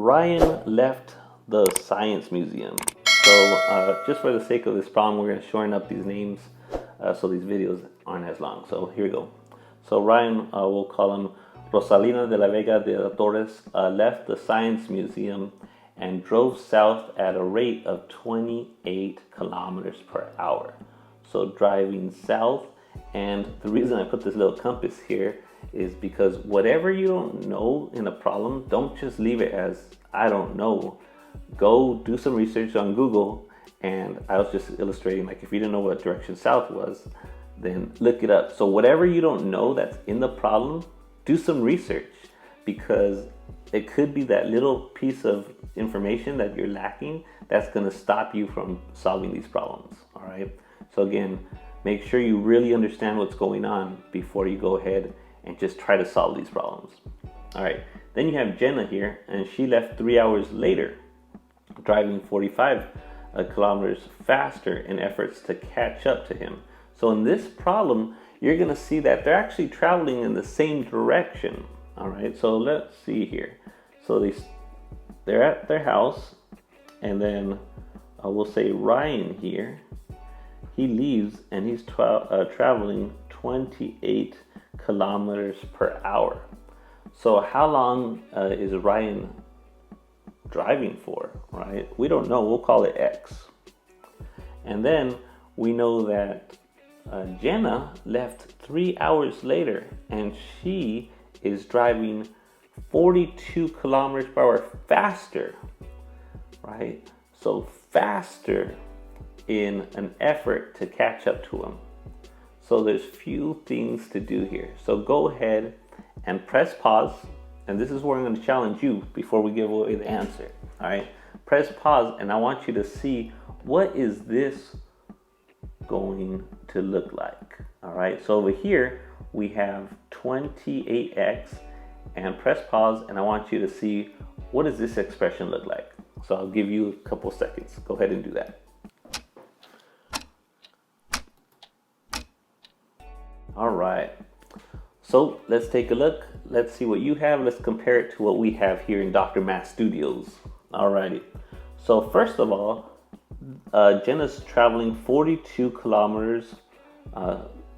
Ryan left the science museum. So just for the sake of this problem, we're going to shorten up these names so these videos aren't as long. So here we go. So Ryan, we'll call him Rosalina de la Vega de la Torres, left the science museum and drove south at a rate of 28 kilometers per hour. So driving south, and the reason I put this little compass here is because whatever you don't know in a problem, don't just leave it as I don't know. Go do some research on Google, and I was just illustrating, like, if you didn't know what direction south was, then look it up. So whatever you don't know that's in the problem, do some research, because it could be that little piece of information that you're lacking that's going to stop you from solving these problems. All right. So again, make sure you really understand what's going on before you go ahead and just try to solve these problems. All right. Then you have Jenna here, and she left 3 hours later, driving 45 kilometers faster in efforts to catch up to him. So in this problem, you're going to see that they're actually traveling in the same direction. All right. So let's see here. So they're at their house, and then we'll say Ryan here. He leaves and he's traveling 28 kilometers per hour. So how long is Ryan driving for, right? We don't know. We'll call it X. And then we know that Jenna left 3 hours later, and she is driving 42 kilometers per hour faster, right? So faster in an effort to catch up to him. So there's few things to do here. So go ahead and press pause. And this is where I'm going to challenge you before we give away the answer. All right. Press pause, and I want you to see, what is this going to look like? All right. So over here we have 28x, and press pause, and I want you to see, what does this expression look like? So I'll give you a couple seconds. Go ahead and do that. All right. So let's take a look. Let's see what you have. Let's compare it to what we have here in Dr. Math Studios. Alrighty. So first of all, Jenna's traveling 42 kilometers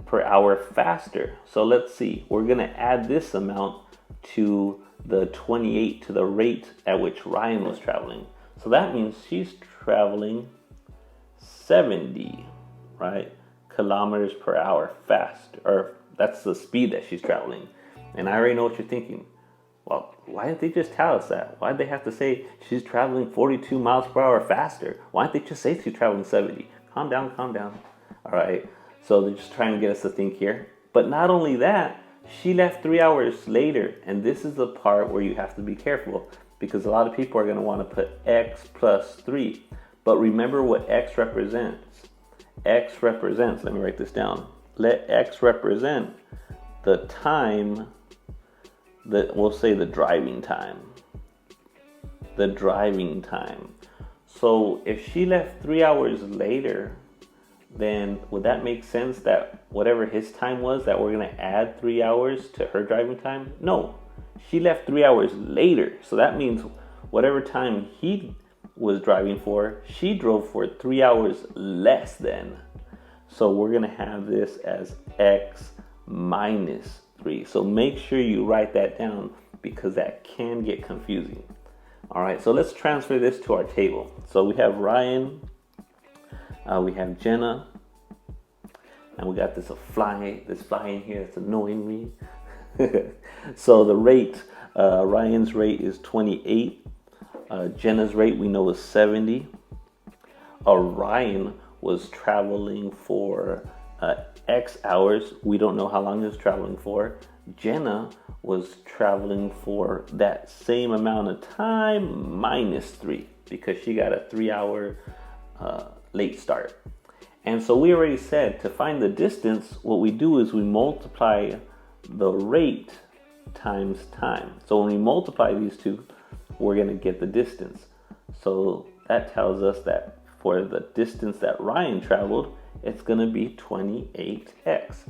per hour faster. So let's see. We're going to add this amount to the 28 to the rate at which Ryan was traveling. So that means she's traveling 70, right, kilometers per hour faster, or that's the speed that she's traveling. And I already know what you're thinking. Well, why didn't they just tell us that? Why did they have to say she's traveling 42 miles per hour faster? Why didn't they just say she's traveling 70? Calm down, calm down. All right. So they're just trying to get us to think here. But not only that, she left 3 hours later. And this is the part where you have to be careful, because a lot of people are going to want to put x plus 3. But remember what x represents. X represents, let me write this down. Let x represent the time, that we'll say the driving time. The driving time. So if she left 3 hours later, then would that make sense that whatever his time was, that we're going to add 3 hours to her driving time? No. She left 3 hours later. So that means whatever time he was driving for, she drove for 3 hours less than. So we're going to have this as x minus 3. So make sure you write that down, because that can get confusing. All right, so let's transfer this to our table. So we have Ryan, we have Jenna, and we got this fly in here that's annoying me. So the rate, Ryan's rate is 28. Jenna's rate we know is 70. Ryan was traveling for X hours. We don't know how long he was traveling for. Jenna was traveling for that same amount of time minus 3, because she got a 3 hour late start. And so we already said, to find the distance, what we do is we multiply the rate times time. So when we multiply these two, we're going to get the distance. So that tells us that for the distance that Ryan traveled, it's going to be 28x.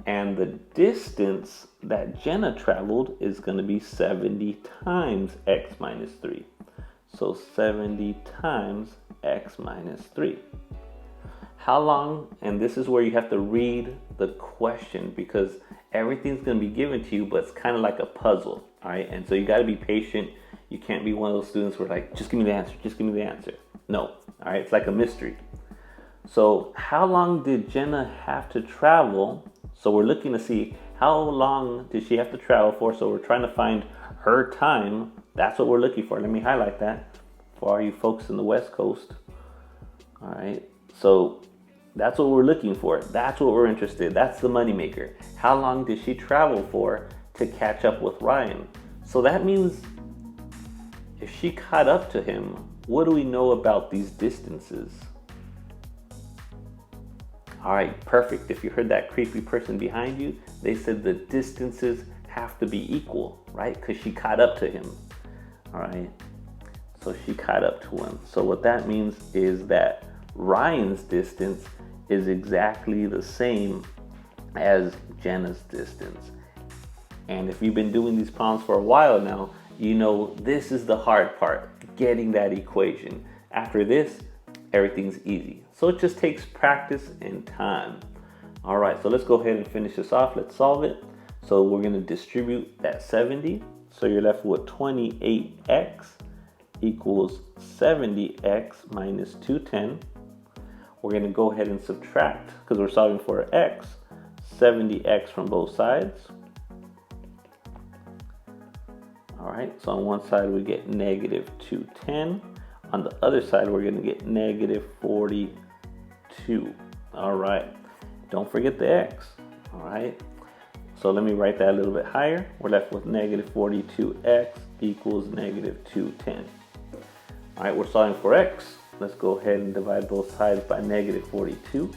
And the distance that Jenna traveled is going to be 70 times x minus 3. So 70 times x minus 3. How long, and this is where you have to read the question because everything's going to be given to you, but it's kind of like a puzzle, all right? And so you got to be patient. You can't be one of those students who are like, just give me the answer, just give me the answer. No, all right? It's like a mystery. So how long did Jenna have to travel? So we're looking to see how long did she have to travel for. So we're trying to find her time. That's what we're looking for. Let me highlight that for all you folks in the West Coast. All right. So that's what we're looking for. That's what we're interested in. That's the moneymaker. How long did she travel for to catch up with Ryan? So that means if she caught up to him, what do we know about these distances? All right, perfect. If you heard that creepy person behind you, they said the distances have to be equal, right? Because she caught up to him. All right. So she caught up to him. So what that means is that Ryan's distance is exactly the same as Jenna's distance. And if you've been doing these problems for a while now, you know this is the hard part, getting that equation. After this, everything's easy. So it just takes practice and time. All right, so let's go ahead and finish this off. Let's solve it. So we're going to distribute that 70. So you're left with 28x equals 70x minus 210. We're going to go ahead and subtract, because we're solving for x, 70x from both sides. All right, so on one side we get negative 210. On the other side, we're going to get negative 42. All right. Don't forget the x. All right. So let me write that a little bit higher. We're left with negative 42x equals negative 210. All right, we're solving for x. Let's go ahead and divide both sides by negative 42.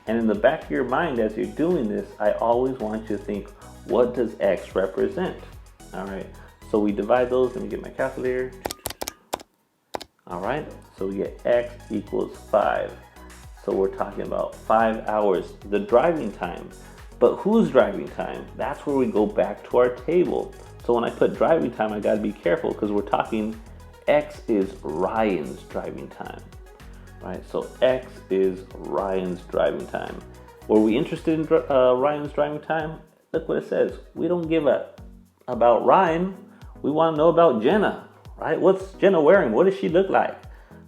And in the back of your mind, as you're doing this, I always want you to think, what does x represent? All right. So we divide those. Let me get my calculator. All right, so we get x equals 5. So we're talking about 5 hours, the driving time. But whose driving time? That's where we go back to our table. So when I put driving time, I gotta be careful because we're talking x is Ryan's driving time, right? So x is Ryan's driving time. Were we interested in Ryan's driving time? Look what it says. We don't give a about Ryan. We wanna know about Jenna. Right? What's Jenna wearing? What does she look like?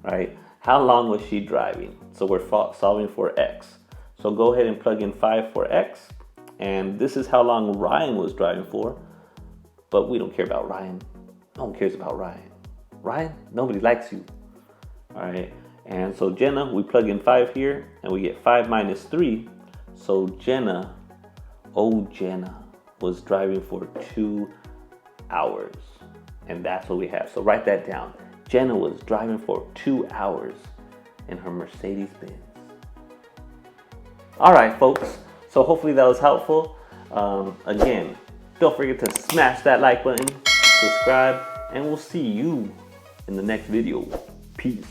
Right? How long was she driving? So we're solving for x. So go ahead and plug in 5 for x. And this is how long Ryan was driving for. But we don't care about Ryan. No one cares about Ryan. Ryan, nobody likes you. All right. And so Jenna, we plug in 5 here and we get 5 minus 3. So Jenna, Jenna was driving for 2 hours. And that's what we have. So write that down. Jenna was driving for 2 hours in her Mercedes-Benz. All right, folks. So hopefully that was helpful. Again, don't forget to smash that like button, subscribe, and we'll see you in the next video. Peace.